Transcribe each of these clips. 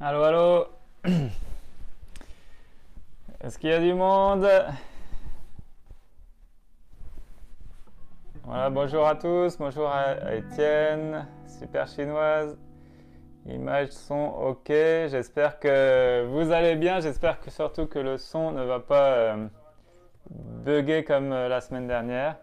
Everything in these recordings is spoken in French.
Allô, allô. Est-ce qu'il y a du monde? Voilà, bonjour à tous, bonjour à Étienne, super chinoise. Images sont ok, j'espère que vous allez bien, j'espère que surtout que le son ne va pas bugger comme la semaine dernière.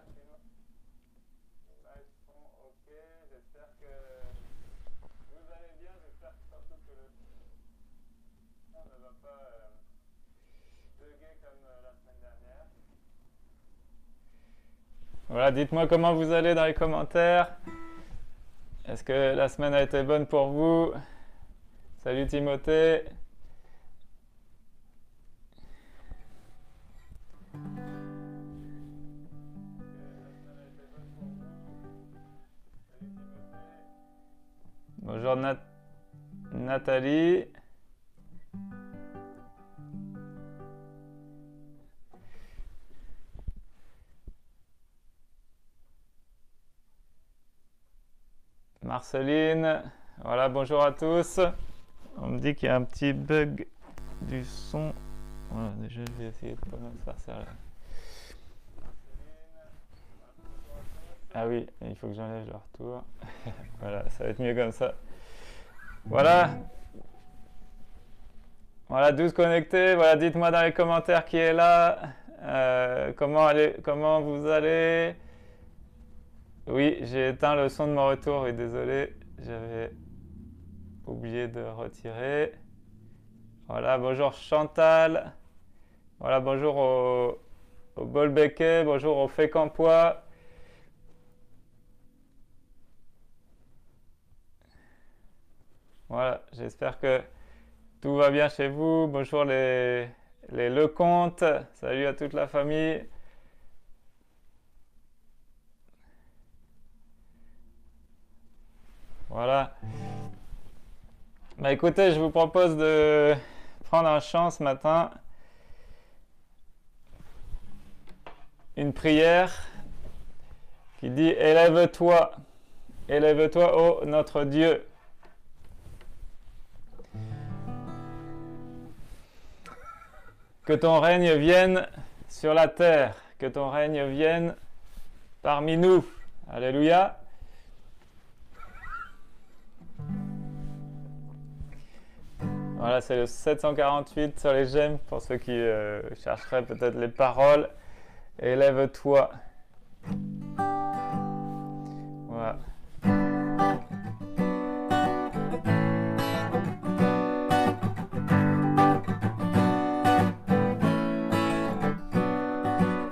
Voilà, dites-moi comment vous allez dans les commentaires. Est-ce que la semaine a été bonne pour vous? Salut Timothée. Bonjour Nathalie. Marceline. Voilà, bonjour à tous. On me dit qu'il y a un petit bug du son. Voilà, déjà je vais essayer de pas mal faire ça là. Ah oui, il faut que j'enlève le retour. Voilà, ça va être mieux comme ça. Voilà. Voilà, 12 connectés. Voilà, dites-moi dans les commentaires qui est là. Comment vous allez? Oui, j'ai éteint le son de mon retour. Oui, désolé, j'avais oublié de retirer. Voilà, bonjour Chantal. Voilà, bonjour au Bolbecquet. Bonjour au Fécampois. Voilà, j'espère que tout va bien chez vous. Bonjour les Lecomte. Salut à toute la famille. Voilà. Bah écoutez, je vous propose de prendre un chant ce matin. Une prière qui dit élève-toi, élève-toi, ô notre Dieu. Que ton règne vienne sur la terre, que ton règne vienne parmi nous. Alléluia. Voilà, c'est le 748 sur les gemmes pour ceux qui chercheraient peut-être les paroles. Élève-toi. Voilà.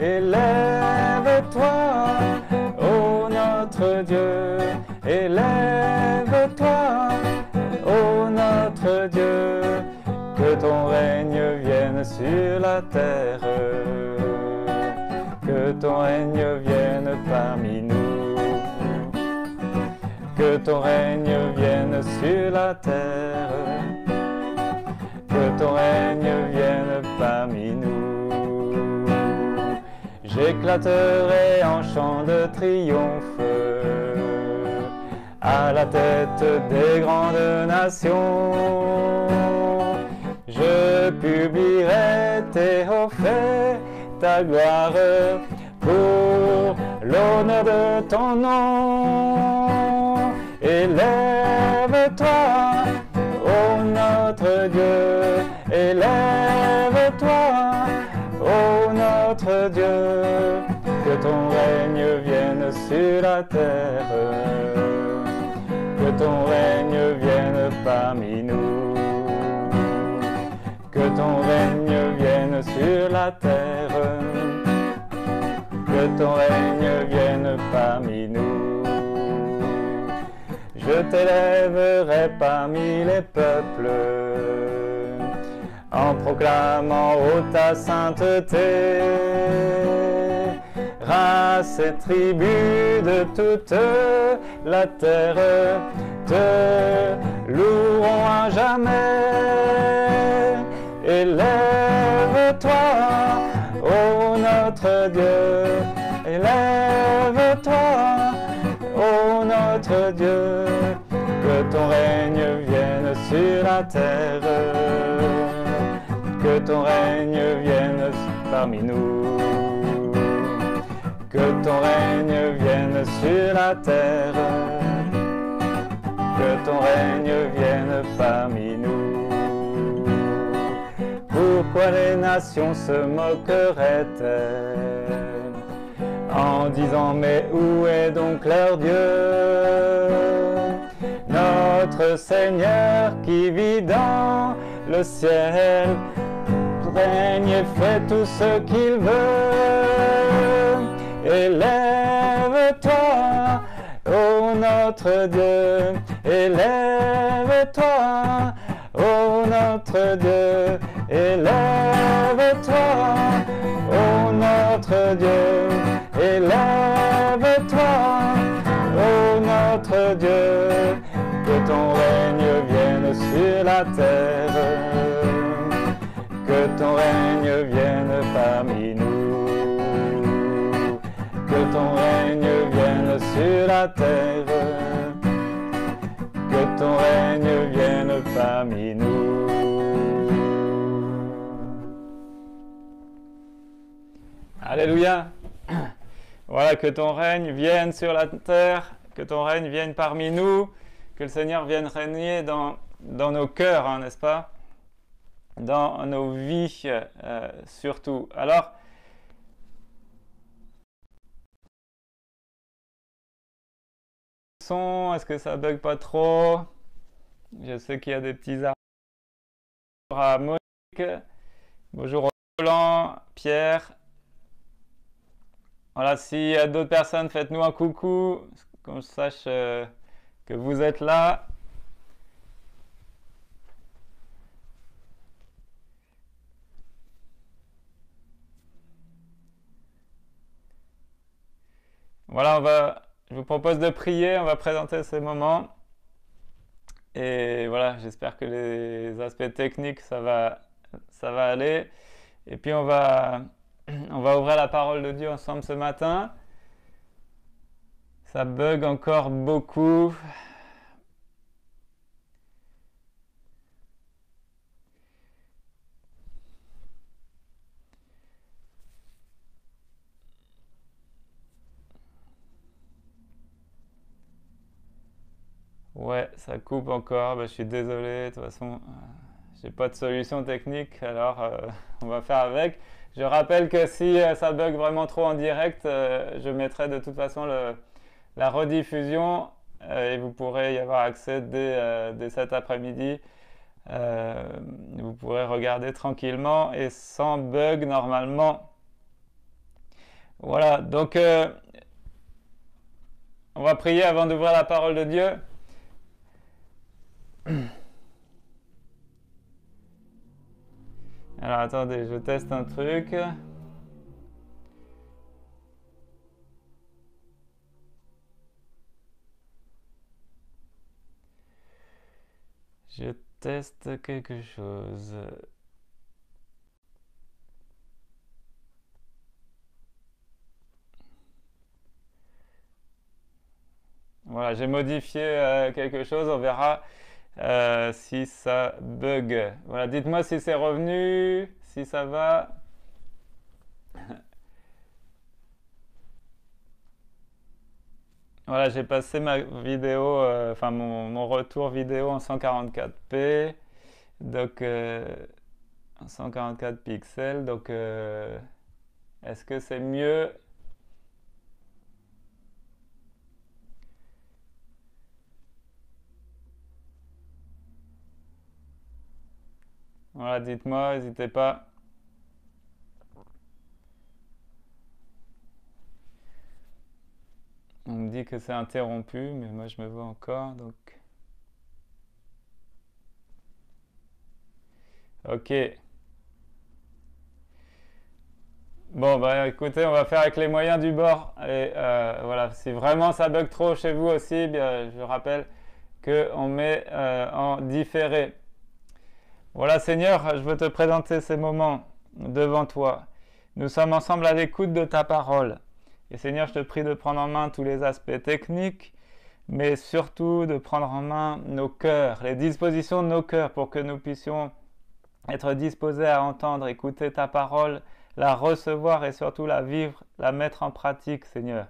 Élève-toi, ô notre Dieu, élève-toi, ô notre Dieu, que ton règne vienne sur la terre, que ton règne vienne parmi nous, que ton règne vienne sur la terre, que ton règne vienne parmi nous. J'éclaterai en chant de triomphe à la tête des grandes nations. Je publierai tes hauts faits, ta gloire, pour l'honneur de ton nom. Élève-toi, ô notre Dieu, élève-toi, ô notre Dieu, que ton règne vienne sur la terre, que ton règne vienne parmi nous, que ton règne vienne sur la terre, que ton règne vienne parmi nous. Je t'élèverai parmi les peuples, en proclamant ô ta sainteté. Races et tribus de toute la terre te loueront à jamais. Élève-toi, ô notre Dieu, élève-toi, ô notre Dieu, que ton règne vienne sur la terre. Que ton règne vienne parmi nous. Que ton règne vienne sur la terre. Que ton règne vienne parmi nous. Pourquoi les nations se moqueraient-elles en disant mais où est donc leur Dieu? Notre Seigneur qui vit dans le ciel règne et fait tout ce qu'il veut. Élève-toi, ô notre Dieu, élève-toi, ô notre Dieu, élève-toi, ô notre Dieu, élève-toi, ô notre Dieu, que ton règne vienne sur la terre, que ton règne vienne parmi nous, que ton règne vienne sur la terre, que ton règne vienne parmi nous. Alléluia. Voilà, que ton règne vienne sur la terre, que ton règne vienne parmi nous, que le Seigneur vienne régner dans nos cœurs, hein, n'est-ce pas? Dans nos vies surtout. Alors, est-ce que ça bug pas trop? Je sais qu'il y a des petits arbres. Bonjour à Monique, bonjour Roland, Pierre. Voilà, s'il y a d'autres personnes, faites-nous un coucou, qu'on je sache que vous êtes là. Voilà, je vous propose de prier, on va présenter ces moments. Et voilà, j'espère que les aspects techniques, ça va aller. Et puis on va ouvrir la parole de Dieu ensemble ce matin. Ça bug encore beaucoup. Ouais, ça coupe encore. Je suis désolé. De toute façon, j'ai pas de solution technique. Alors, on va faire avec. Je rappelle que si ça bug vraiment trop en direct, je mettrai de toute façon la rediffusion et vous pourrez y avoir accès dès cet après-midi. Vous pourrez regarder tranquillement et sans bug normalement. Voilà, donc on va prier avant d'ouvrir la parole de Dieu. Alors attendez, je teste un truc. Je teste quelque chose. Voilà, j'ai modifié quelque chose, on verra si ça bug. Voilà, dites-moi si c'est revenu, si ça va. Voilà, j'ai passé ma vidéo, enfin mon retour vidéo en 144p, donc en 144 pixels, donc est-ce que c'est mieux? Voilà, dites-moi, n'hésitez pas. On me dit que c'est interrompu, mais moi je me vois encore, donc... Ok. Bon, bah écoutez, on va faire avec les moyens du bord. Et voilà, si vraiment ça bug trop chez vous aussi, bien, je rappelle qu'on met en différé. Voilà, Seigneur, je veux te présenter ces moments devant toi. Nous sommes ensemble à l'écoute de ta parole. Et Seigneur, je te prie de prendre en main tous les aspects techniques. mais surtout de prendre en main nos cœurs, les dispositions de nos cœurs pour que nous puissions être disposés à entendre, écouter ta parole, la recevoir et surtout la vivre, la mettre en pratique, Seigneur.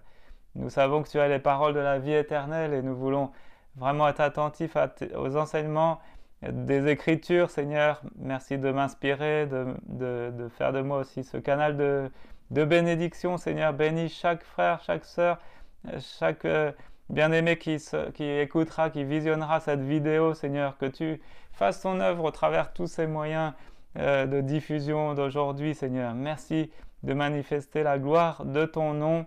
Nous savons que tu as les paroles de la vie éternelle et nous voulons vraiment être attentifs aux enseignements des Écritures, Seigneur. Merci de m'inspirer, de faire de moi aussi ce canal de bénédiction, Seigneur. Bénis chaque frère, chaque sœur, chaque bien-aimé qui écoutera, qui visionnera cette vidéo, Seigneur. Que tu fasses ton œuvre au travers de tous ces moyens de diffusion d'aujourd'hui, Seigneur. Merci de manifester la gloire de ton nom,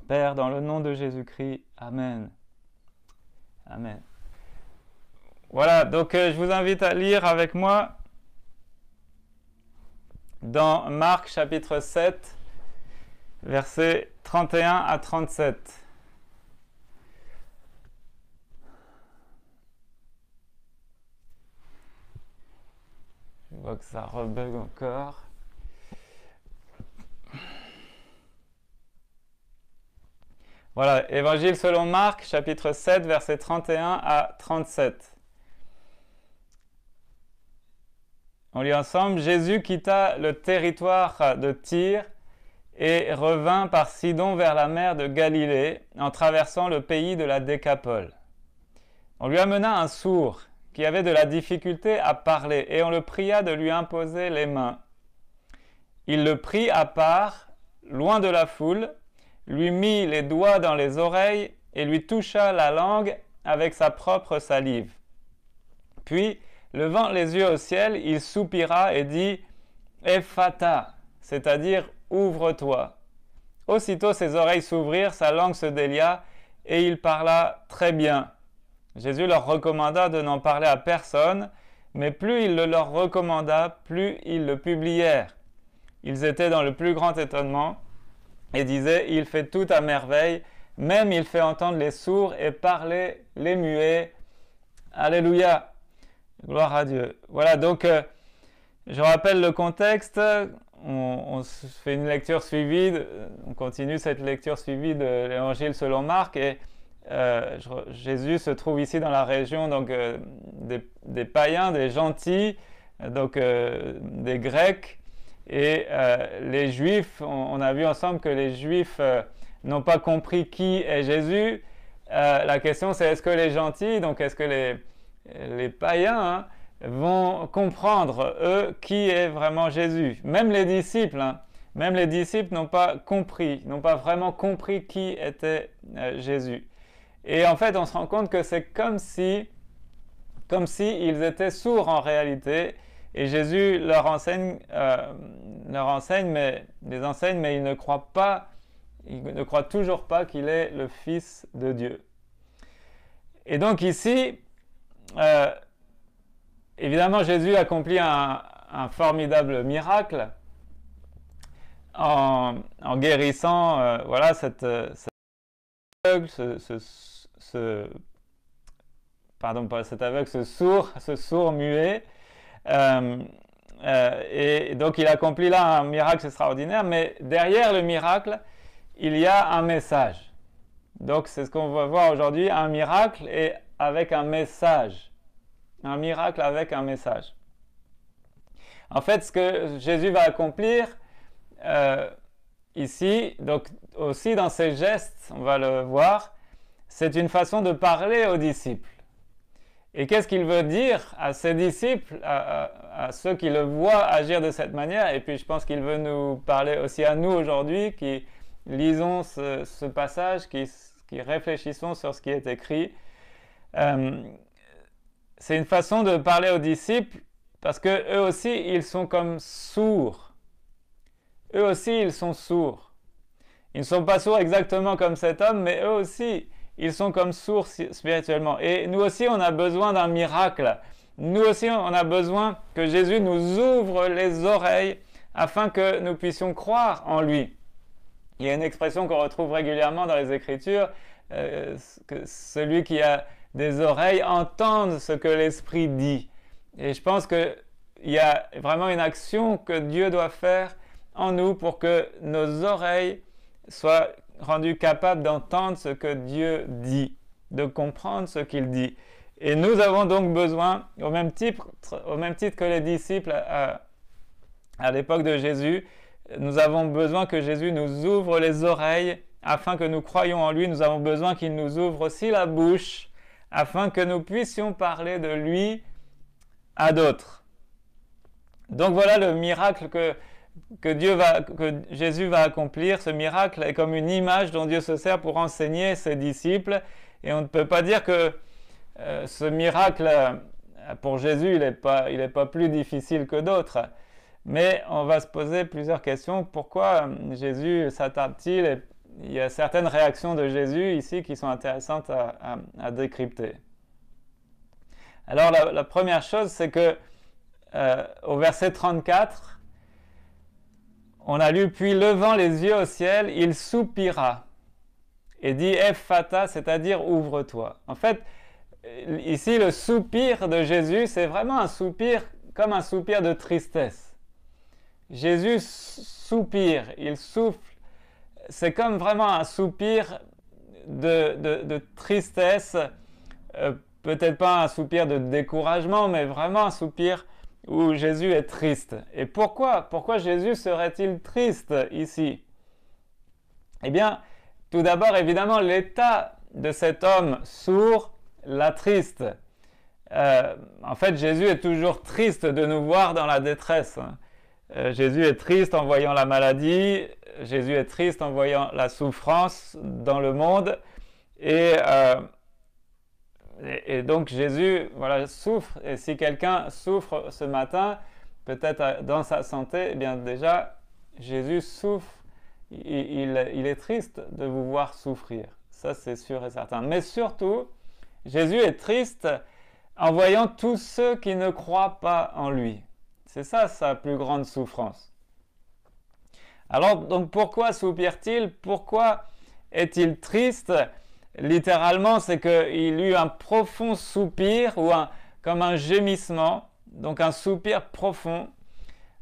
Père, dans le nom de Jésus-Christ. Amen. Amen. Voilà, donc je vous invite à lire avec moi dans Marc chapitre 7, versets 31 à 37. Je vois que ça rebug encore. Voilà, Évangile selon Marc, chapitre 7, versets 31 à 37. On lit ensemble. Jésus quitta le territoire de Tyr et revint par Sidon vers la mer de Galilée, en traversant le pays de la Décapole. On lui amena un sourd qui avait de la difficulté à parler, et on le pria de lui imposer les mains. Il le prit à part, loin de la foule, lui mit les doigts dans les oreilles et lui toucha la langue avec sa propre salive. Puis, levant les yeux au ciel, il soupira et dit « Ephata », c'est-à-dire « Ouvre-toi ». Aussitôt ses oreilles s'ouvrirent, sa langue se délia, et il parla très bien. Jésus leur recommanda de n'en parler à personne, mais plus il le leur recommanda, plus ils le publièrent. Ils étaient dans le plus grand étonnement, et disaient « Il fait tout à merveille, même il fait entendre les sourds et parler les muets. » Alléluia. Gloire à Dieu. Voilà, donc je rappelle le contexte. On fait une lecture suivie, on continue cette lecture suivie de l'Évangile selon Marc. Et Jésus se trouve ici dans la région donc, des païens, des gentils, donc des Grecs. Et les Juifs, on a vu ensemble que les Juifs n'ont pas compris qui est Jésus. La question c'est est-ce que les gentils, donc est-ce que les païens vont comprendre, eux, qui est vraiment Jésus. Même les disciples n'ont pas compris, n'ont pas vraiment compris qui était Jésus. Et en fait, on se rend compte que c'est comme si ils étaient sourds en réalité, et Jésus leur enseigne, mais ils ne croient pas, ils ne croient toujours pas qu'il est le Fils de Dieu. Et donc ici, évidemment, Jésus accomplit un formidable miracle en guérissant voilà, cet aveugle, ce sourd muet. Et donc il accomplit là un miracle extraordinaire, mais derrière le miracle, il y a un message. Donc c'est ce qu'on va voir aujourd'hui, un miracle et avec un message. Un miracle avec un message. En fait, ce que Jésus va accomplir ici, donc aussi dans ses gestes, on va le voir, c'est une façon de parler aux disciples. Et qu'est-ce qu'il veut dire à ses disciples, à ceux qui le voient agir de cette manière? Et puis je pense qu'il veut nous parler aussi à nous aujourd'hui, qui lisons ce passage, qui réfléchissons sur ce qui est écrit. C'est une façon de parler aux disciples parce qu'eux aussi, ils sont comme sourds. Eux aussi, ils sont sourds. Ils ne sont pas sourds exactement comme cet homme, mais eux aussi, ils sont comme sourds spirituellement. Et nous aussi, on a besoin d'un miracle. Nous aussi, on a besoin que Jésus nous ouvre les oreilles afin que nous puissions croire en lui. Il y a une expression qu'on retrouve régulièrement dans les Écritures, que celui qui a des oreilles entende ce que l'Esprit dit. Et je pense qu'il y a vraiment une action que Dieu doit faire en nous pour que nos oreilles soient rendues capables d'entendre ce que Dieu dit. de comprendre ce qu'il dit. Et nous avons donc besoin, au même titre que les disciples à l'époque de Jésus, nous avons besoin que Jésus nous ouvre les oreilles afin que nous croyions en lui. Nous avons besoin qu'il nous ouvre aussi la bouche afin que nous puissions parler de lui à d'autres. Donc voilà le miracle que Jésus va accomplir. Ce miracle est comme une image dont Dieu se sert pour enseigner ses disciples. Et on ne peut pas dire que ce miracle, pour Jésus, il n'est pas plus difficile que d'autres. Mais on va se poser plusieurs questions. Pourquoi Jésus s'attarde-t-il? Et il y a certaines réactions de Jésus ici qui sont intéressantes à décrypter. Alors la première chose, c'est que au verset 34, on a lu « Puis levant les yeux au ciel, il soupira et dit « Ephphatha », c'est-à-dire « Ouvre-toi ». En fait, ici, le soupir de Jésus, c'est vraiment un soupir comme un soupir de tristesse. Jésus soupire, il souffle. C'est comme vraiment un soupir de tristesse, peut-être pas un soupir de découragement, mais vraiment un soupir où Jésus est triste. Et pourquoi Jésus serait-il triste ici? Eh bien, tout d'abord, évidemment, l'état de cet homme sourd l'attriste. En fait, Jésus est toujours triste de nous voir dans la détresse. Jésus est triste en voyant la maladie, Jésus est triste en voyant la souffrance dans le monde, et donc Jésus souffre. Et si quelqu'un souffre ce matin, peut-être dans sa santé, eh bien déjà, Jésus souffre, il est triste de vous voir souffrir. Ça, c'est sûr et certain. Mais surtout, Jésus est triste en voyant tous ceux qui ne croient pas en lui. C'est ça sa plus grande souffrance. Alors, donc pourquoi soupire-t-il? Pourquoi est-il triste? Littéralement, c'est qu'il eut un profond soupir ou comme un gémissement, donc un soupir profond.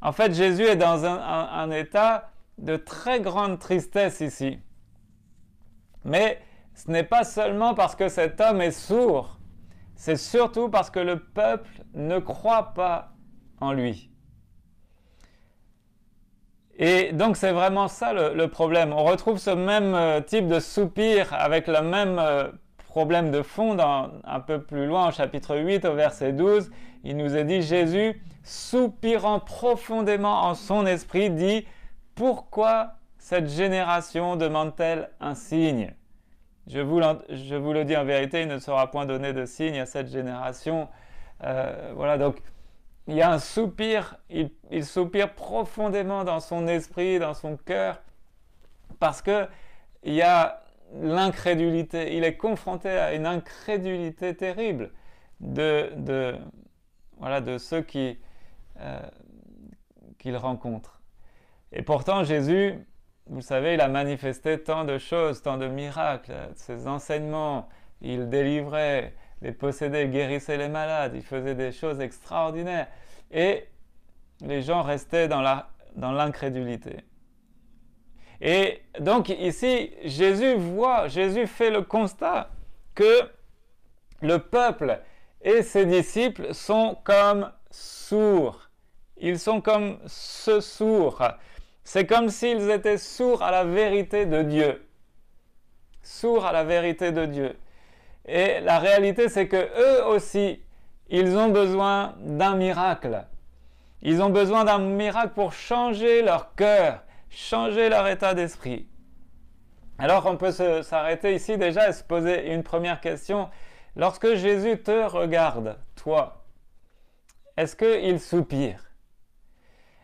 En fait, Jésus est dans un état de très grande tristesse ici. Mais ce n'est pas seulement parce que cet homme est sourd, c'est surtout parce que le peuple ne croit pas en lui. Et donc c'est vraiment ça le problème. On retrouve ce même type de soupir avec le même problème de fond un peu plus loin au chapitre 8 au verset 12. Il nous est dit, Jésus, soupirant profondément en son esprit, dit « Pourquoi cette génération demande-t-elle un signe ?» Je vous le dis en vérité, il ne sera point donné de signe à cette génération. Voilà, donc il y a un soupir, il soupire profondément dans son esprit, dans son cœur, parce qu'il y a l'incrédulité. Il est confronté à une incrédulité terrible de ceux qu'il rencontre. Et pourtant, Jésus, vous savez, il a manifesté tant de choses, tant de miracles, ses enseignements, il délivrait les possédés, guérissait les malades, il faisait des choses extraordinaires. Et les gens restaient dans l'incrédulité. Et donc ici, Jésus fait le constat que le peuple et ses disciples sont comme sourds. Ils sont comme ce sourd. C'est comme s'ils étaient sourds à la vérité de Dieu. Sourds à la vérité de Dieu. Et la réalité, c'est que eux aussi, ils ont besoin d'un miracle. Ils ont besoin d'un miracle pour changer leur cœur, changer leur état d'esprit. Alors on peut s'arrêter ici déjà et se poser une première question. Lorsque Jésus te regarde, toi, est-ce qu'il soupire?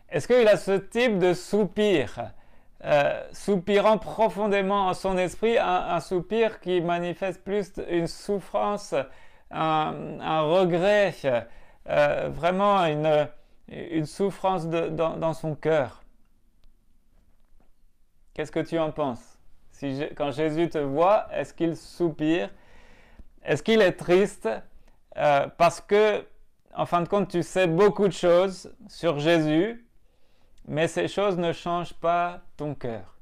Est-ce qu'il a ce type de soupir, soupirant profondément en son esprit, un soupir qui manifeste plus une souffrance, un regret, vraiment une souffrance dans son cœur? Qu'est-ce que tu en penses? Quand Jésus te voit, est-ce qu'il soupire? Est-ce qu'il est triste parce que, en fin de compte, tu sais beaucoup de choses sur Jésus, mais ces choses ne changent pas ton cœur.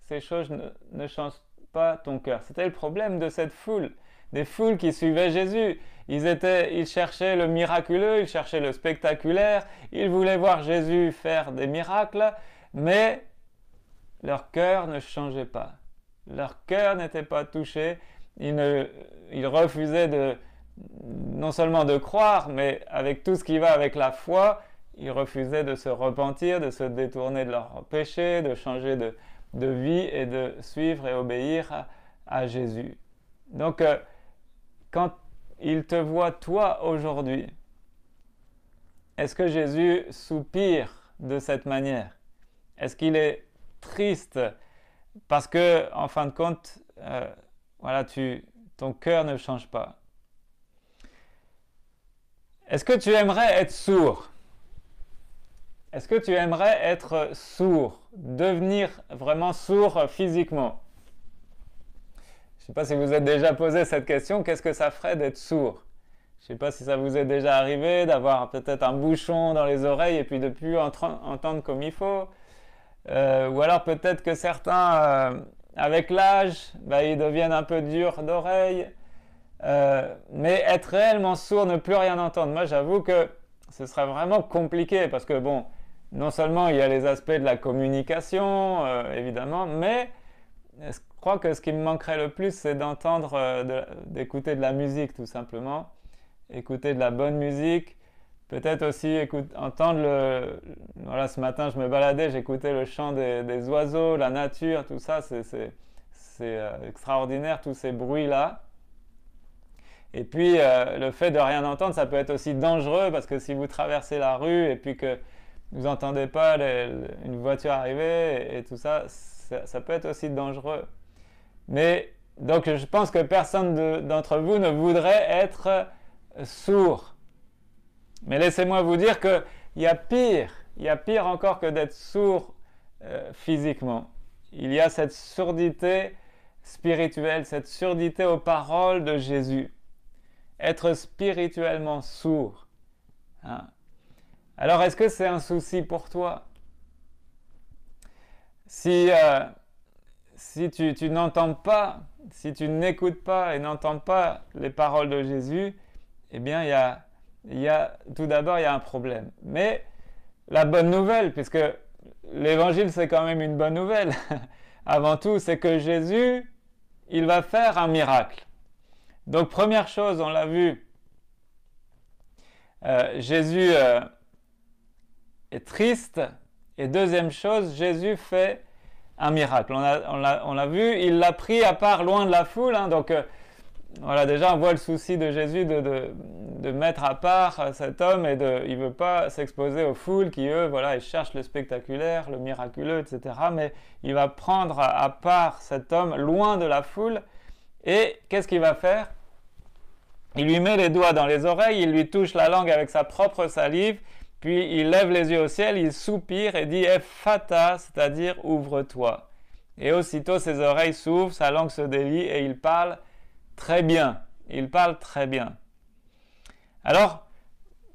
Ces choses ne changent pas ton cœur. C'était le problème de cette foule, des foules qui suivaient Jésus. Ils cherchaient le miraculeux, ils cherchaient le spectaculaire, ils voulaient voir Jésus faire des miracles, mais leur cœur ne changeait pas. Leur cœur n'était pas touché. Ils refusaient non seulement de croire, mais avec tout ce qui va avec la foi, ils refusaient de se repentir, de se détourner de leurs péchés, de changer de vie et de suivre et obéir à Jésus. Donc, quand ils te voient toi aujourd'hui, est-ce que Jésus soupire de cette manière? Est-ce qu'il est triste parce que, en fin de compte, ton cœur ne change pas? Est-ce que tu aimerais être sourd? Est-ce que tu aimerais être sourd, devenir vraiment sourd physiquement? Je ne sais pas si vous êtes déjà posé cette question, qu'est-ce que ça ferait d'être sourd? Je ne sais pas si ça vous est déjà arrivé d'avoir peut-être un bouchon dans les oreilles et puis de ne plus entendre comme il faut. Ou alors peut-être que certains, avec l'âge, ils deviennent un peu durs d'oreille. Mais être réellement sourd, ne plus rien entendre, moi j'avoue que ce serait vraiment compliqué parce que bon, non seulement il y a les aspects de la communication, évidemment, mais je crois que ce qui me manquerait le plus, c'est d'entendre, d'écouter de la musique tout simplement, écouter de la bonne musique, peut-être aussi entendre voilà, ce matin je me baladais, j'écoutais le chant des oiseaux, la nature, tout ça, c'est extraordinaire, tous ces bruits-là. Et puis, le fait de rien entendre, ça peut être aussi dangereux parce que si vous traversez la rue et puis que vous n'entendez pas une voiture arriver et tout ça, ça peut être aussi dangereux. Mais donc, je pense que personne d'entre vous ne voudrait être sourd. Mais laissez-moi vous dire qu'il y a pire encore que d'être sourd physiquement. Il y a cette surdité spirituelle, cette surdité aux paroles de Jésus. Être spirituellement sourd. Hein? Alors, est-ce que c'est un souci pour toi? Si tu n'entends pas, si tu n'écoutes pas et n'entends pas les paroles de Jésus, eh bien, tout d'abord, il y a un problème. Mais la bonne nouvelle, puisque l'évangile, c'est quand même une bonne nouvelle, avant tout, c'est que Jésus, il va faire un miracle. Donc, première chose, on l'a vu, Jésus est triste. Et deuxième chose, Jésus fait un miracle. On l'a vu, il l'a pris à part loin de la foule. Hein, donc, voilà, déjà, on voit le souci de Jésus de mettre à part cet homme et il ne veut pas s'exposer aux foules qui, eux, voilà, ils cherchent le spectaculaire, le miraculeux, etc. Mais il va prendre à part cet homme loin de la foule. Et qu'est-ce qu'il va faire? Il lui met les doigts dans les oreilles, il lui touche la langue avec sa propre salive, puis il lève les yeux au ciel, il soupire et dit « Ephata », c'est-à-dire « ouvre-toi ». Et aussitôt ses oreilles s'ouvrent, sa langue se délie et il parle très bien. Il parle très bien. Alors,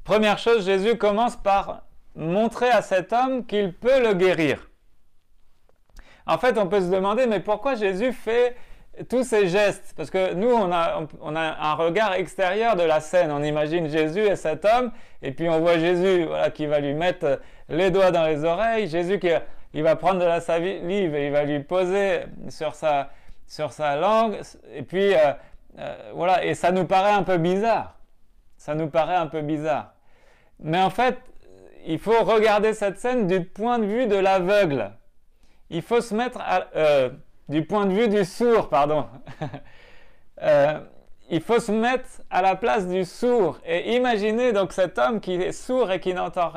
première chose, Jésus commence par montrer à cet homme qu'il peut le guérir. En fait, on peut se demander, mais pourquoi Jésus fait tous ces gestes? Parce que nous, on a un regard extérieur de la scène. On imagine Jésus et cet homme, et puis on voit Jésus qui va lui mettre les doigts dans les oreilles, Jésus il va prendre de la salive et il va lui poser sur sa langue, et puis voilà, et ça nous paraît un peu bizarre. Ça nous paraît un peu bizarre. Mais en fait, il faut regarder cette scène du point de vue de l'aveugle. Il faut se mettre du point de vue du sourd, pardon. Il faut se mettre à la place du sourd et imaginer donc cet homme qui est sourd et qui n'entend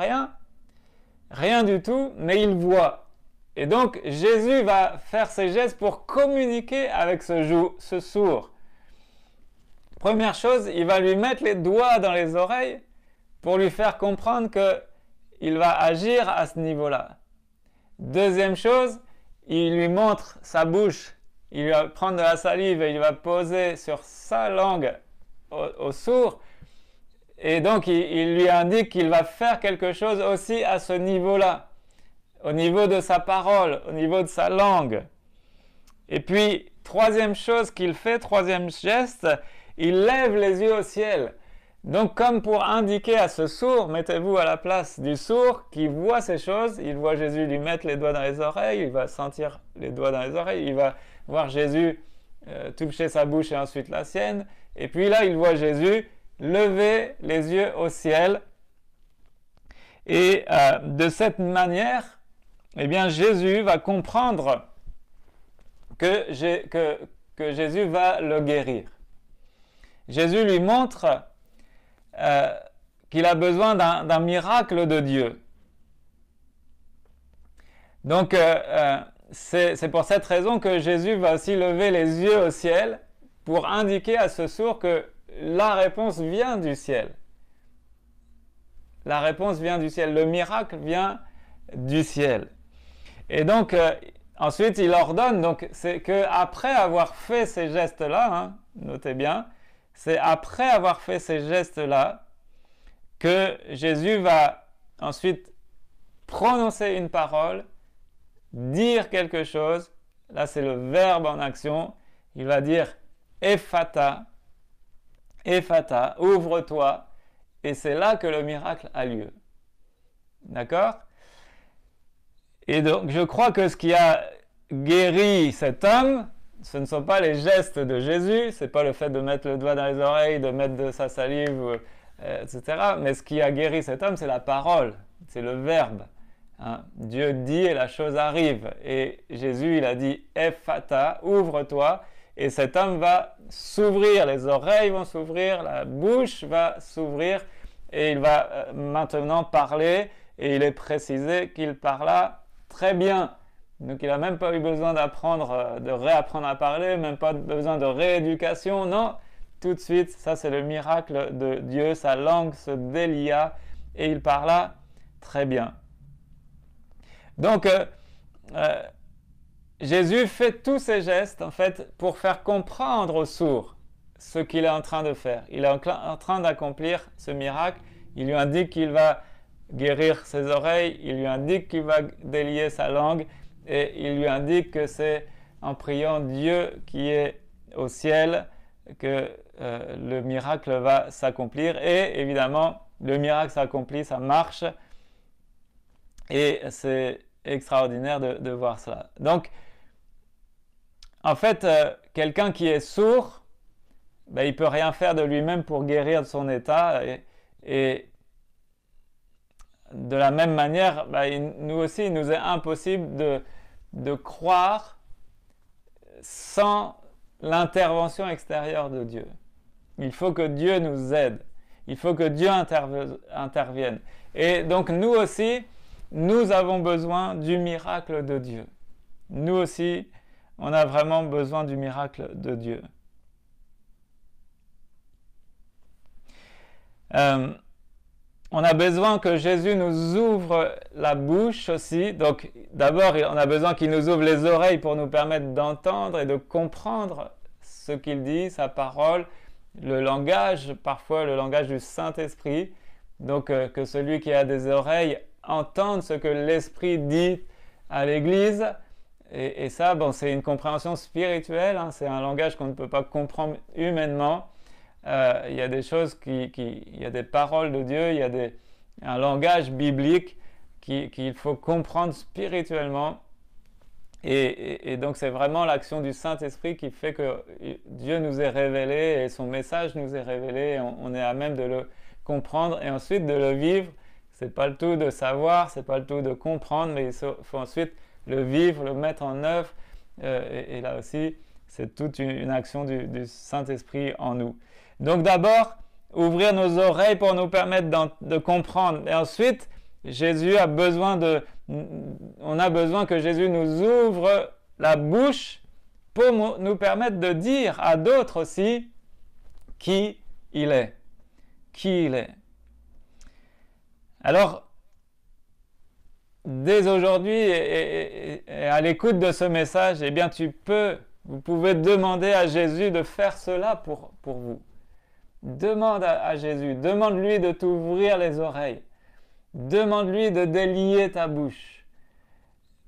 rien du tout, mais il voit. Et donc Jésus va faire ses gestes pour communiquer avec ce sourd. Première chose, il va lui mettre les doigts dans les oreilles pour lui faire comprendre qu'il va agir à ce niveau-là. Deuxième chose, il lui montre sa bouche, il va prendre de la salive et il va poser sur sa langue au sourd. Et donc, il lui indique qu'il va faire quelque chose aussi à ce niveau-là, au niveau de sa parole, au niveau de sa langue. Et puis, troisième chose qu'il fait, troisième geste, il lève les yeux au ciel. Donc comme pour indiquer à ce sourd, mettez-vous à la place du sourd qui voit ces choses, il voit Jésus lui mettre les doigts dans les oreilles, il va sentir les doigts dans les oreilles, il va voir Jésus toucher sa bouche et ensuite la sienne, et puis là il voit Jésus lever les yeux au ciel, et de cette manière, eh bien Jésus va comprendre que Jésus va le guérir. Jésus lui montre qu'il a besoin d'un miracle de Dieu. Donc, c'est pour cette raison que Jésus va aussi lever les yeux au ciel pour indiquer à ce sourd que la réponse vient du ciel. La réponse vient du ciel. Le miracle vient du ciel. Et donc, ensuite, il ordonne, donc c'est qu'après avoir fait ces gestes-là, hein, notez bien, c'est après avoir fait ces gestes-là que Jésus va ensuite prononcer une parole, dire quelque chose. Là, c'est le verbe en action. Il va dire « Ephata »,« Ephata »,« ouvre-toi », et c'est là que le miracle a lieu. D'accord ? Et donc, je crois que ce qui a guéri cet homme, ce ne sont pas les gestes de Jésus, ce n'est pas le fait de mettre le doigt dans les oreilles, de mettre de sa salive, etc. Mais ce qui a guéri cet homme, c'est la parole, c'est le verbe. Hein. Dieu dit et la chose arrive. Et Jésus, il a dit « Ephata », ouvre-toi. Et cet homme va s'ouvrir, les oreilles vont s'ouvrir, la bouche va s'ouvrir, et il va maintenant parler, et il est précisé qu'il parla très bien. Donc il n'a même pas eu besoin de réapprendre à parler, même pas besoin de rééducation, non, tout de suite, ça c'est le miracle de Dieu, sa langue se délia et il parla très bien. Donc Jésus fait tous ces gestes en fait pour faire comprendre aux sourds ce qu'il est en train de faire. Il est en train d'accomplir ce miracle, il lui indique qu'il va guérir ses oreilles, il lui indique qu'il va délier sa langue, et il lui indique que c'est en priant Dieu qui est au ciel que le miracle va s'accomplir. Et évidemment, le miracle s'accomplit, ça marche. Et c'est extraordinaire de voir cela. Donc, en fait, quelqu'un qui est sourd, ben, il ne peut rien faire de lui-même pour guérir de son état. Et de la même manière, ben, nous aussi, il nous est impossible de croire sans l'intervention extérieure de Dieu. Il faut que Dieu nous aide. Il faut que Dieu intervienne. Et donc nous aussi, nous avons besoin du miracle de Dieu. Nous aussi, on a vraiment besoin du miracle de Dieu. On a besoin que Jésus nous ouvre la bouche aussi. Donc d'abord, on a besoin qu'il nous ouvre les oreilles pour nous permettre d'entendre et de comprendre ce qu'il dit, sa parole, le langage, parfois le langage du Saint-Esprit. Donc que celui qui a des oreilles entende ce que l'Esprit dit à l'Église. Et ça, bon, c'est une compréhension spirituelle, hein, c'est un langage qu'on ne peut pas comprendre humainement. Il y a des choses il y a des paroles de Dieu, il y a un langage biblique qu'il faut comprendre spirituellement. Et donc c'est vraiment l'action du Saint-Esprit qui fait que Dieu nous est révélé et son message nous est révélé. Et on est à même de le comprendre et ensuite de le vivre. C'est pas le tout de savoir, c'est pas le tout de comprendre, mais il faut ensuite le vivre, le mettre en œuvre. Et là aussi, c'est toute une action du Saint-Esprit en nous. Donc d'abord, ouvrir nos oreilles pour nous permettre de comprendre. Et ensuite, on a besoin que Jésus nous ouvre la bouche pour nous permettre de dire à d'autres aussi qui il est. Qui il est. Alors, dès aujourd'hui et à l'écoute de ce message, eh bien vous pouvez demander à Jésus de faire cela pour vous. Demande à Jésus, demande-lui de t'ouvrir les oreilles. Demande-lui de délier ta bouche.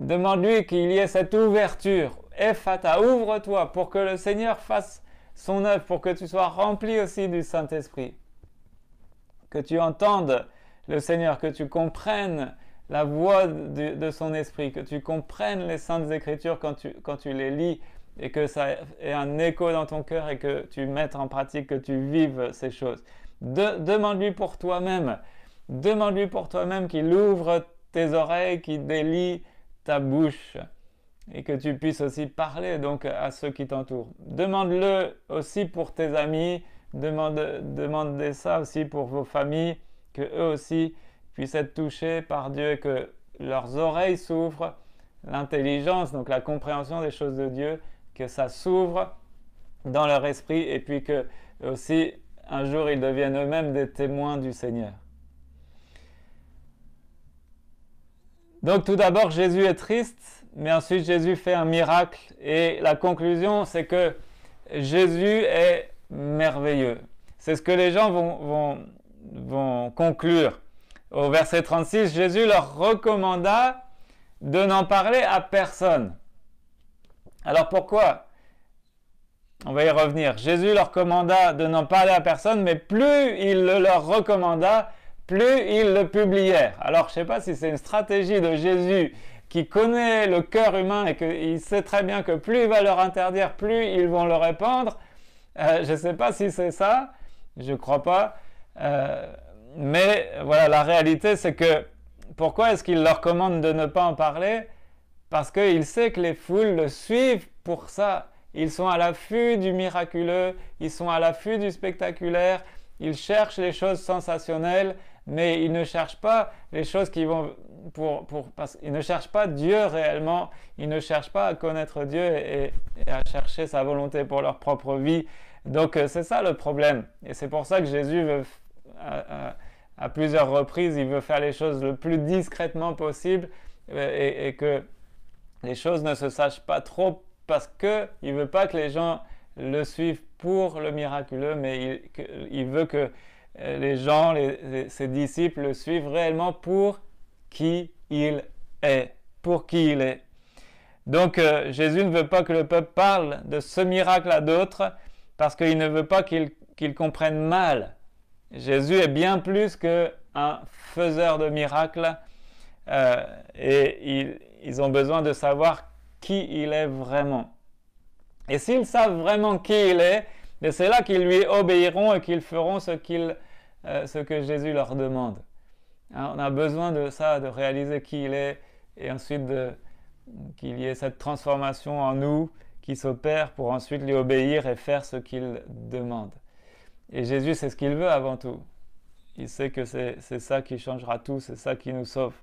Demande-lui qu'il y ait cette ouverture. Ephata, ouvre-toi pour que le Seigneur fasse son œuvre, pour que tu sois rempli aussi du Saint-Esprit. Que tu entendes le Seigneur, que tu comprennes la voix de son esprit, que tu comprennes les Saintes Écritures quand tu les lis et que ça ait un écho dans ton cœur et que tu mettes en pratique, que tu vives ces choses. Demande-lui pour toi-même. Demande-lui pour toi-même qu'il ouvre tes oreilles, qu'il délie ta bouche et que tu puisses aussi parler donc à ceux qui t'entourent. Demande-le aussi pour tes amis, demandez ça aussi pour vos familles, que eux aussi puissent être touchés par Dieu et que leurs oreilles s'ouvrent, l'intelligence, donc la compréhension des choses de Dieu, que ça s'ouvre dans leur esprit et puis que aussi un jour ils deviennent eux-mêmes des témoins du Seigneur. Donc tout d'abord Jésus est triste, mais ensuite Jésus fait un miracle et la conclusion c'est que Jésus est merveilleux. C'est ce que les gens vont conclure. Au verset 36, Jésus leur recommanda de n'en parler à personne. Alors pourquoi? On va y revenir. Jésus leur commanda de n'en parler à personne, mais plus il le leur recommanda, plus ils le publièrent. Alors je ne sais pas si c'est une stratégie de Jésus qui connaît le cœur humain et qu'il sait très bien que plus il va leur interdire, plus ils vont le répandre. Je ne sais pas si c'est ça, je ne crois pas. Mais voilà, la réalité c'est que pourquoi est-ce qu'il leur commande de ne pas en parler? Parce qu'il sait que les foules le suivent pour ça. Ils sont à l'affût du miraculeux, ils sont à l'affût du spectaculaire, ils cherchent les choses sensationnelles, mais ils ne cherchent pas les choses qui vont ils ne cherchent pas Dieu réellement, ils ne cherchent pas à connaître Dieu et à chercher sa volonté pour leur propre vie. Donc c'est ça le problème. Et c'est pour ça que Jésus veut, à plusieurs reprises, il veut faire les choses le plus discrètement possible et que les choses ne se sachent pas trop parce qu'il ne veut pas que les gens le suivent pour le miraculeux, mais il veut que les gens, ses disciples, le suivent réellement pour qui il est. Pour qui il est. Donc Jésus ne veut pas que le peuple parle de ce miracle à d'autres parce qu'il ne veut pas qu'ils comprennent mal. Jésus est bien plus qu'un faiseur de miracles et ils ont besoin de savoir qui il est vraiment. Et s'ils savent vraiment qui il est, c'est là qu'ils lui obéiront et qu'ils feront ce que Jésus leur demande. Hein, on a besoin de ça, de réaliser qui il est et ensuite qu'il y ait cette transformation en nous qui s'opère pour ensuite lui obéir et faire ce qu'il demande. Et Jésus, c'est ce qu'il veut avant tout. Il sait que c'est ça qui changera tout, c'est ça qui nous sauve.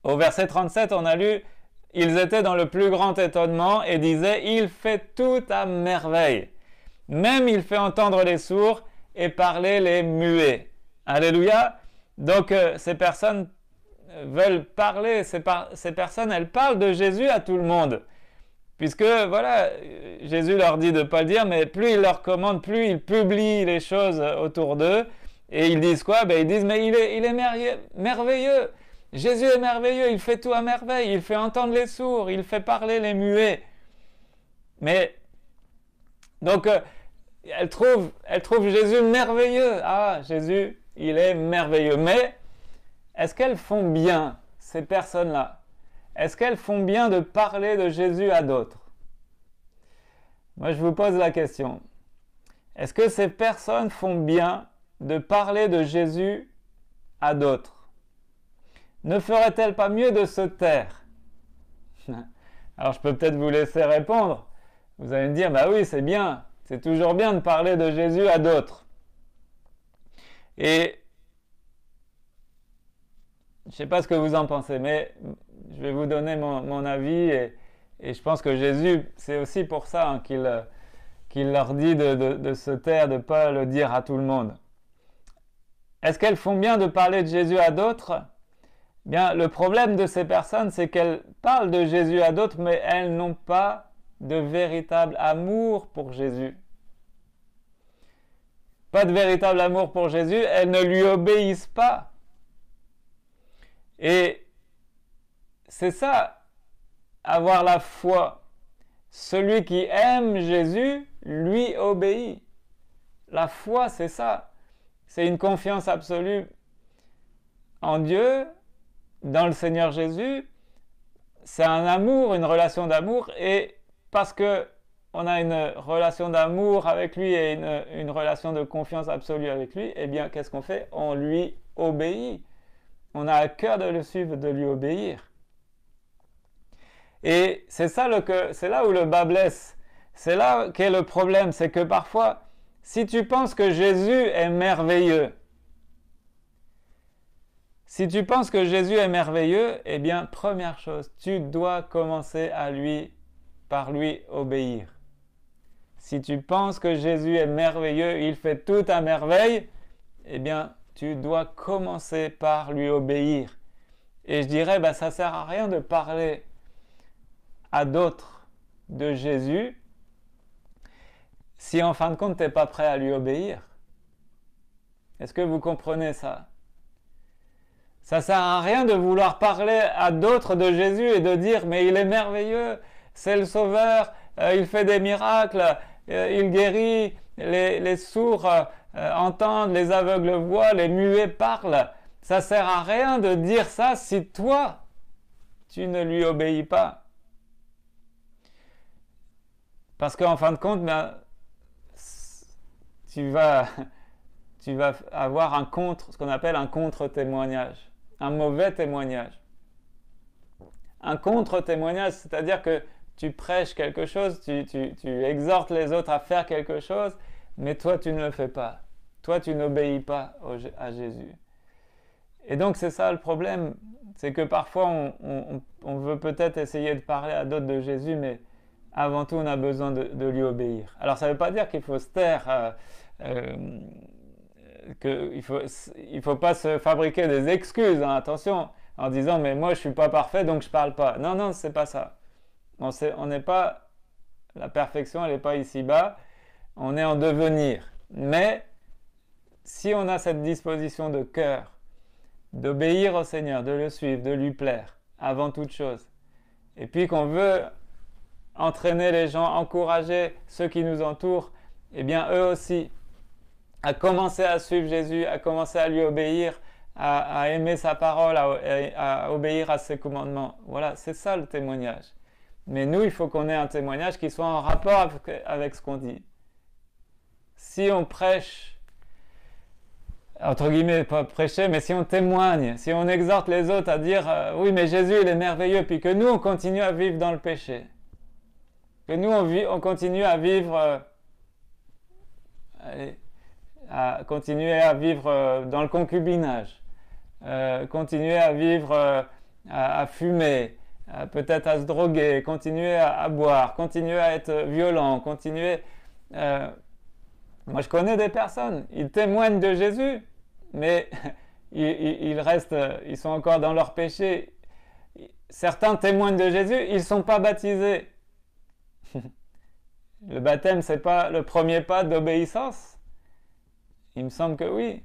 Au verset 37, on a lu « Ils étaient dans le plus grand étonnement et disaient « Il fait tout à merveille. Même il fait entendre les sourds et parler les muets. » Alléluia. Donc ces personnes veulent parler, ces personnes, elles parlent de Jésus à tout le monde. Puisque, voilà, Jésus leur dit de ne pas le dire, mais plus il leur commande, plus ils publient les choses autour d'eux. Et ils disent quoi? Ils disent, mais il est merveilleux. Jésus est merveilleux, il fait tout à merveille, il fait entendre les sourds, il fait parler les muets. Mais, donc, elle trouve Jésus merveilleux. Ah, Jésus, il est merveilleux. Mais, est-ce qu'elles font bien, ces personnes-là? Est-ce qu'elles font bien de parler de Jésus à d'autres? Moi, je vous pose la question. Est-ce que ces personnes font bien de parler de Jésus à d'autres? Ne ferait-elle pas mieux de se taire? Alors, je peux peut-être vous laisser répondre. Vous allez me dire, bah oui, c'est bien. C'est toujours bien de parler de Jésus à d'autres. Et je ne sais pas ce que vous en pensez, mais je vais vous donner mon avis et je pense que Jésus, c'est aussi pour ça hein, qu'il leur dit de se taire, de ne pas le dire à tout le monde. Est-ce qu'elles font bien de parler de Jésus à d'autres? Bien, le problème de ces personnes, c'est qu'elles parlent de Jésus à d'autres, mais elles n'ont pas de véritable amour pour Jésus. Pas de véritable amour pour Jésus, elles ne lui obéissent pas. Et c'est ça, avoir la foi. celui qui aime Jésus, lui obéit. La foi, c'est ça. C'est une confiance absolue en Dieu, dans le Seigneur Jésus. C'est un amour, une relation d'amour, et parce que on a une relation d'amour avec lui et une relation de confiance absolue avec lui, eh bien, qu'est-ce qu'on fait? On lui obéit. On a à cœur de le suivre, de lui obéir. Et c'est là où le bas blesse. C'est là qu'est le problème. C'est que parfois, si tu penses que Jésus est merveilleux, eh bien, première chose, tu dois commencer par lui obéir. Si tu penses que Jésus est merveilleux, il fait tout à merveille, eh bien, tu dois commencer par lui obéir. Et je dirais, ça ne sert à rien de parler à d'autres de Jésus si en fin de compte, tu n'es pas prêt à lui obéir. Est-ce que vous comprenez ça? Ça ne sert à rien de vouloir parler à d'autres de Jésus et de dire, mais il est merveilleux, c'est le Sauveur, il fait des miracles, il guérit, les sourds entendent, les aveugles voient, les muets parlent. Ça ne sert à rien de dire ça si toi, tu ne lui obéis pas. Parce qu'en fin de compte, tu vas avoir ce qu'on appelle un contre-témoignage, un mauvais témoignage. Un contre-témoignage, c'est-à-dire que tu prêches quelque chose, tu exhortes les autres à faire quelque chose, mais toi tu ne le fais pas. Toi tu n'obéis pas à Jésus. Et donc c'est ça le problème, c'est que parfois on veut peut-être essayer de parler à d'autres de Jésus, mais avant tout on a besoin de lui obéir. Alors ça ne veut pas dire qu'il faut se taire, qu'il ne faut pas se fabriquer des excuses, hein, attention, en disant mais moi je ne suis pas parfait donc je ne parle pas. Non, non, c'est pas ça. On n'est pas, la perfection elle n'est pas ici-bas, on est en devenir. Mais si on a cette disposition de cœur, d'obéir au Seigneur, de le suivre, de lui plaire, avant toute chose, et puis qu'on veut entraîner les gens, encourager ceux qui nous entourent, eh bien eux aussi, à commencer à suivre Jésus, à commencer à lui obéir, à aimer sa parole, à obéir à ses commandements. Voilà, c'est ça le témoignage. Mais nous, il faut qu'on ait un témoignage qui soit en rapport avec ce qu'on dit. Si on prêche, entre guillemets, pas prêcher, mais si on témoigne, si on exhorte les autres à dire oui, mais Jésus, il est merveilleux, puis que nous, on continue à vivre dans le péché, que nous, on continue à vivre, à continuer à vivre dans le concubinage, continuer à vivre à fumer, peut-être à se droguer, continuer à boire, continuer à être violent, continuer... moi je connais des personnes, ils témoignent de Jésus, mais ils restent, ils sont encore dans leur péché. Certains témoignent de Jésus, ils ne sont pas baptisés. Le baptême, c'est pas le premier pas d'obéissance? Il me semble que oui.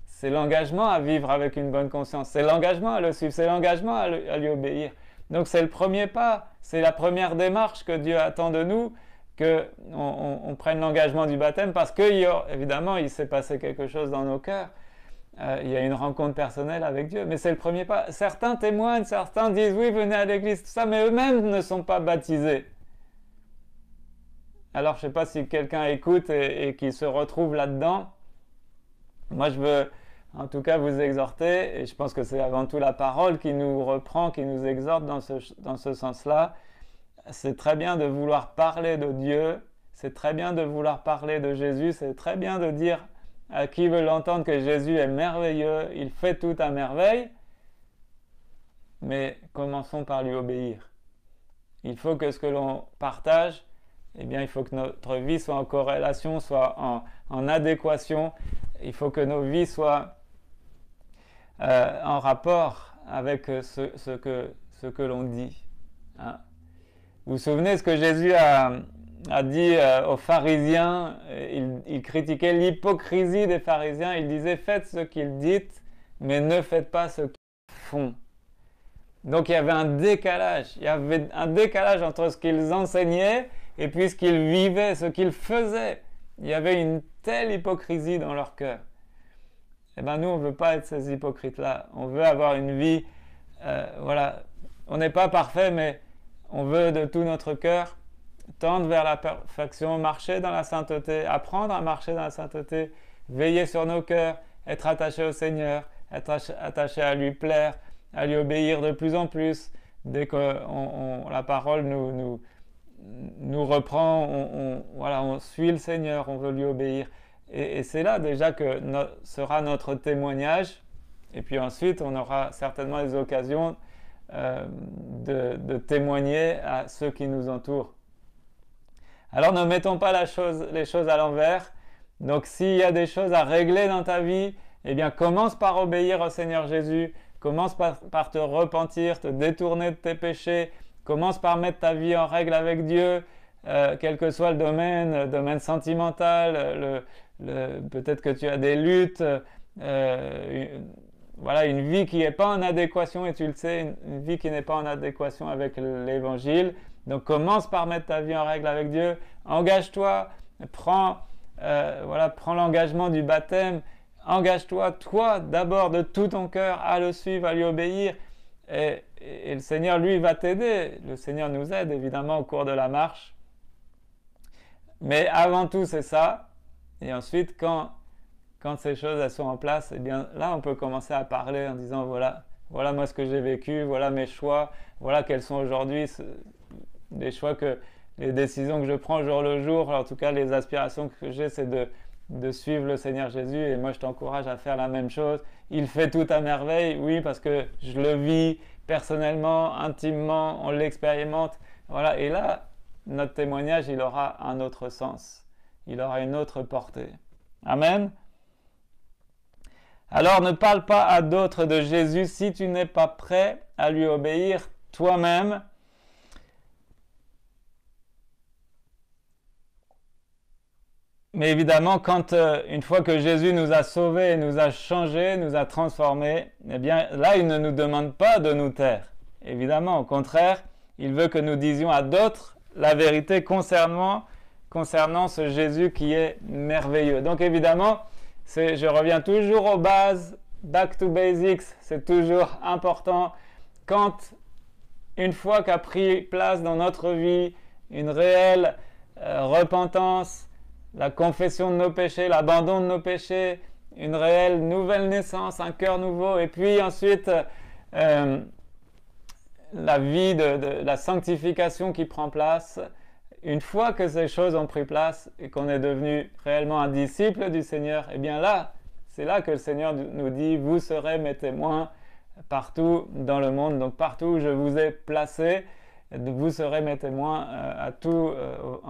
C'est l'engagement à vivre avec une bonne conscience, c'est l'engagement à le suivre, c'est l'engagement à lui obéir. Donc c'est le premier pas, c'est la première démarche que Dieu attend de nous, qu'on prenne l'engagement du baptême, parce que évidemment il s'est passé quelque chose dans nos cœurs, il y a une rencontre personnelle avec Dieu, mais c'est le premier pas. Certains témoignent, certains disent oui, venez à l'église, tout ça, mais eux-mêmes ne sont pas baptisés. Alors je ne sais pas si quelqu'un écoute et qui se retrouve là-dedans. Moi je veux en tout cas vous exhorter, et je pense que c'est avant tout la parole qui nous reprend, qui nous exhorte dans ce sens-là. C'est très bien de vouloir parler de Dieu, c'est très bien de vouloir parler de Jésus, c'est très bien de dire à qui veut l'entendre que Jésus est merveilleux, il fait tout à merveille, mais commençons par lui obéir. Il faut que ce que l'on partage, eh bien, il faut que notre vie soit en corrélation, soit en adéquation, il faut que nos vies soient en rapport avec ce que l'on dit. Hein. Vous vous souvenez ce que Jésus a dit aux pharisiens? Il critiquait l'hypocrisie des pharisiens. Il disait, faites ce qu'ils disent, mais ne faites pas ce qu'ils font. Donc il y avait un décalage. Il y avait un décalage entre ce qu'ils enseignaient et puis ce qu'ils vivaient, ce qu'ils faisaient. Il y avait une telle hypocrisie dans leur cœur. Eh bien nous, on ne veut pas être ces hypocrites-là. On veut avoir une vie, voilà, on n'est pas parfait, mais on veut de tout notre cœur tendre vers la perfection, marcher dans la sainteté, apprendre à marcher dans la sainteté, veiller sur nos cœurs, être attaché au Seigneur, être attaché à lui plaire, à lui obéir de plus en plus. Dès que la parole nous reprend, voilà, on suit le Seigneur, on veut lui obéir. Et c'est là déjà que sera notre témoignage. Et puis ensuite, on aura certainement des occasions de témoigner à ceux qui nous entourent. Alors ne mettons pas les choses à l'envers. Donc s'il y a des choses à régler dans ta vie, eh bien commence par obéir au Seigneur Jésus. Commence par te repentir, te détourner de tes péchés. Commence par mettre ta vie en règle avec Dieu, quel que soit le domaine sentimental, peut-être que tu as des luttes, voilà, une vie qui n'est pas en adéquation, et tu le sais, une vie qui n'est pas en adéquation avec l'Évangile. Donc commence par mettre ta vie en règle avec Dieu, engage-toi, prends l'engagement du baptême, engage-toi, toi d'abord de tout ton cœur à le suivre, à lui obéir, et le Seigneur lui va t'aider. Le Seigneur nous aide évidemment au cours de la marche. Mais avant tout c'est ça, et ensuite quand ces choses elles sont en place, eh bien là on peut commencer à parler en disant voilà moi ce que j'ai vécu, voilà mes choix, voilà quels sont aujourd'hui les choix, les décisions que je prends jour le jour, en tout cas les aspirations que j'ai, c'est de suivre le Seigneur Jésus, et moi je t'encourage à faire la même chose. Il fait tout à merveille, oui, parce que je le vis personnellement, intimement, on l'expérimente, voilà, et là notre témoignage il aura un autre sens, il aura une autre portée. Amen. Alors ne parle pas à d'autres de Jésus si tu n'es pas prêt à lui obéir toi-même. Mais évidemment, une fois que Jésus nous a sauvés, nous a changés, nous a transformés, eh bien là, il ne nous demande pas de nous taire. Évidemment, au contraire, il veut que nous disions à d'autres la vérité concernant ce Jésus qui est merveilleux. Donc évidemment, je reviens toujours aux bases, back to basics, c'est toujours important. Une fois qu'a pris place dans notre vie une réelle repentance, la confession de nos péchés, l'abandon de nos péchés, une réelle nouvelle naissance, un cœur nouveau, et puis ensuite la vie de la sanctification qui prend place. Une fois que ces choses ont pris place et qu'on est devenu réellement un disciple du Seigneur, eh bien là, c'est là que le Seigneur nous dit « Vous serez mes témoins partout dans le monde ». Donc partout où je vous ai placé, vous serez mes témoins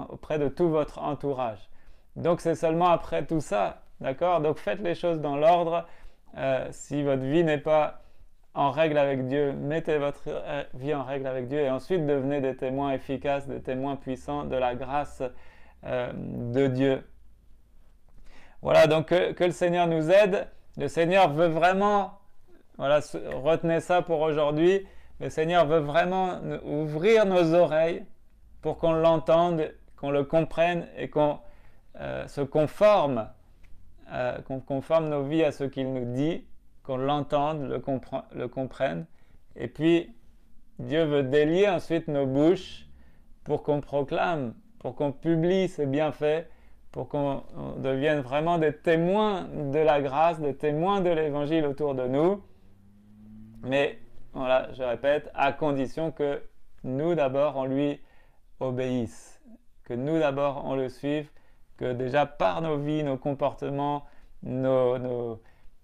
auprès de tout votre entourage. Donc c'est seulement après tout ça, d'accord? Donc faites les choses dans l'ordre. Si votre vie n'est pas en règle avec Dieu, mettez votre vie en règle avec Dieu, et ensuite devenez des témoins efficaces, des témoins puissants de la grâce de Dieu. Voilà, donc que le Seigneur nous aide. Le Seigneur veut vraiment, voilà, retenez ça pour aujourd'hui, le Seigneur veut vraiment ouvrir nos oreilles pour qu'on l'entende, qu'on le comprenne, et qu'on se conforme, qu'on conforme nos vies à ce qu'il nous dit, qu'on l'entende, le comprenne. Et puis, Dieu veut délier ensuite nos bouches pour qu'on proclame, pour qu'on publie ses bienfaits, pour qu'on devienne vraiment des témoins de la grâce, des témoins de l'Évangile autour de nous. Mais, voilà, je répète, à condition que nous d'abord on lui obéisse, que nous d'abord on le suive, que déjà par nos vies, nos comportements, nos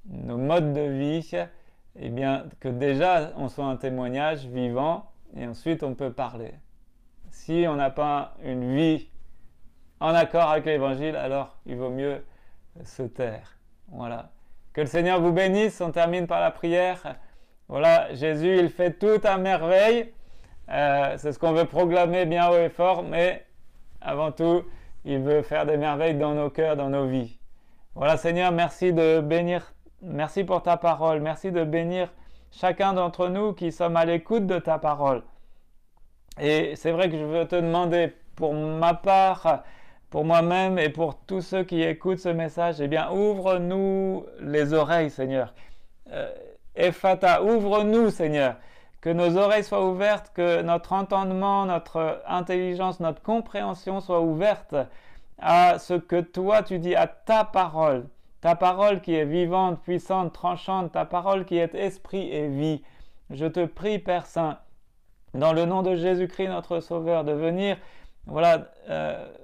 modes de vie, eh bien, que déjà on soit un témoignage vivant, et ensuite on peut parler. Si on n'a pas une vie en accord avec l'Évangile, alors il vaut mieux se taire. Voilà. Que le Seigneur vous bénisse. On termine par la prière. Voilà, Jésus, il fait tout à merveille. C'est ce qu'on veut proclamer bien haut et fort, mais avant tout, il veut faire des merveilles dans nos cœurs, dans nos vies. Voilà, Seigneur, merci de bénir. Merci pour ta parole. Merci de bénir chacun d'entre nous qui sommes à l'écoute de ta parole. Et c'est vrai que je veux te demander, pour ma part, pour moi-même et pour tous ceux qui écoutent ce message, eh bien, ouvre-nous les oreilles, Seigneur. Ephata, ouvre-nous, Seigneur. Que nos oreilles soient ouvertes, que notre entendement, notre intelligence, notre compréhension soient ouvertes à ce que toi tu dis, à ta parole qui est vivante, puissante, tranchante, ta parole qui est esprit et vie. Je te prie, Père Saint, dans le nom de Jésus-Christ, notre Sauveur, de venir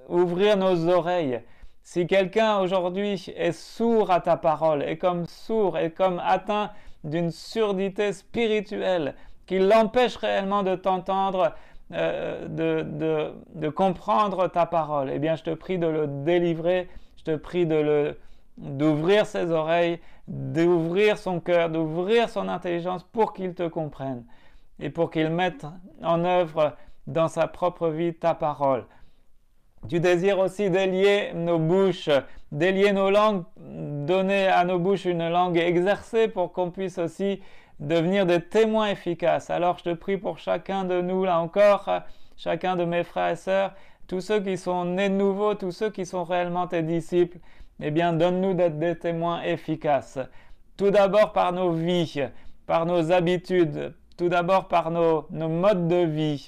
ouvrir nos oreilles. Si quelqu'un aujourd'hui est sourd à ta parole, est comme sourd, est comme atteint d'une surdité spirituelle, qui l'empêche réellement de t'entendre, de comprendre ta parole, eh bien je te prie de le délivrer, je te prie d'ouvrir ses oreilles, d'ouvrir son cœur, d'ouvrir son intelligence pour qu'il te comprenne et pour qu'il mette en œuvre dans sa propre vie ta parole. Tu désires aussi délier nos bouches, délier nos langues, donner à nos bouches une langue exercée pour qu'on puisse aussi devenir des témoins efficaces. Alors je te prie pour chacun de nous, là encore, chacun de mes frères et sœurs, tous ceux qui sont nés de nouveau, tous ceux qui sont réellement tes disciples, eh bien donne-nous d'être des témoins efficaces. Tout d'abord par nos vies, par nos habitudes, tout d'abord par nos modes de vie,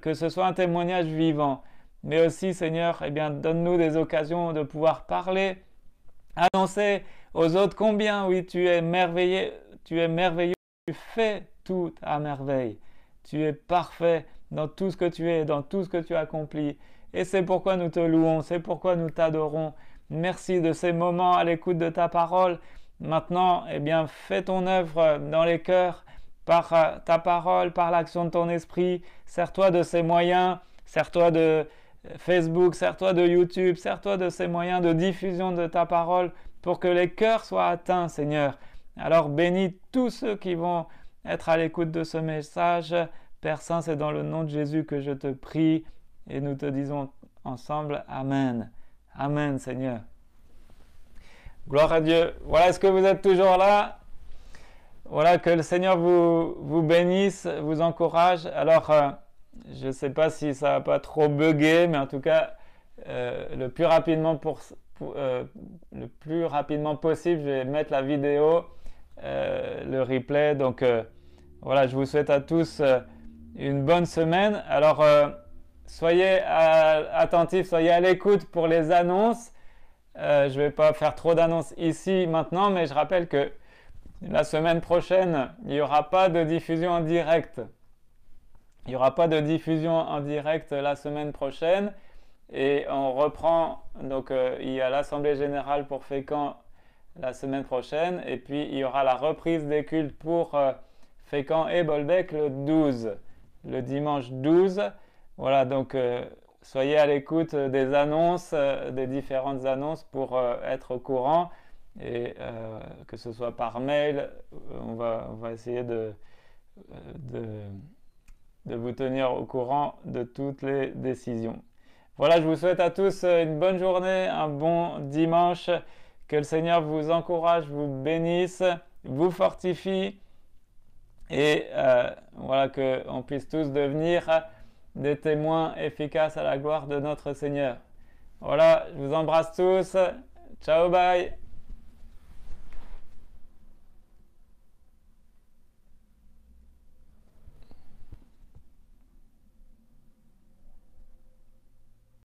que ce soit un témoignage vivant. Mais aussi, Seigneur, eh bien, donne-nous des occasions de pouvoir parler, annoncer aux autres combien, oui, tu es merveilleux, tu fais tout à merveille. Tu es parfait dans tout ce que tu es, dans tout ce que tu accomplis. Et c'est pourquoi nous te louons, c'est pourquoi nous t'adorons. Merci de ces moments à l'écoute de ta parole. Maintenant, eh bien, fais ton œuvre dans les cœurs par ta parole, par l'action de ton esprit. Sers-toi de ces moyens, sers-toi de Facebook, sers-toi de YouTube, sers-toi de ces moyens de diffusion de ta parole pour que les cœurs soient atteints, Seigneur. Alors bénis tous ceux qui vont être à l'écoute de ce message. Père Saint, c'est dans le nom de Jésus que je te prie et nous te disons ensemble Amen. Amen, Seigneur. Gloire à Dieu. Voilà, est-ce que vous êtes toujours là? Voilà, que le Seigneur vous bénisse, vous encourage. Alors, je ne sais pas si ça va pas trop bugger, mais en tout cas, le plus rapidement possible, je vais mettre la vidéo, le replay. Donc, voilà, je vous souhaite à tous une bonne semaine. Alors, soyez attentifs, soyez à l'écoute pour les annonces. Je ne vais pas faire trop d'annonces ici maintenant, mais je rappelle que la semaine prochaine, il n'y aura pas de diffusion en direct. Il n'y aura pas de diffusion en direct la semaine prochaine. Et on reprend, donc il y a l'Assemblée Générale pour Fécamp la semaine prochaine. Et puis il y aura la reprise des cultes pour Fécamp et Bolbec le dimanche 12. Voilà, donc soyez à l'écoute des annonces, des différentes annonces pour être au courant. Et que ce soit par mail, on va essayer de vous tenir au courant de toutes les décisions. Voilà, je vous souhaite à tous une bonne journée, un bon dimanche. Que le Seigneur vous encourage, vous bénisse, vous fortifie. Et voilà, qu'on puisse tous devenir des témoins efficaces à la gloire de notre Seigneur. Voilà, je vous embrasse tous. Ciao, bye.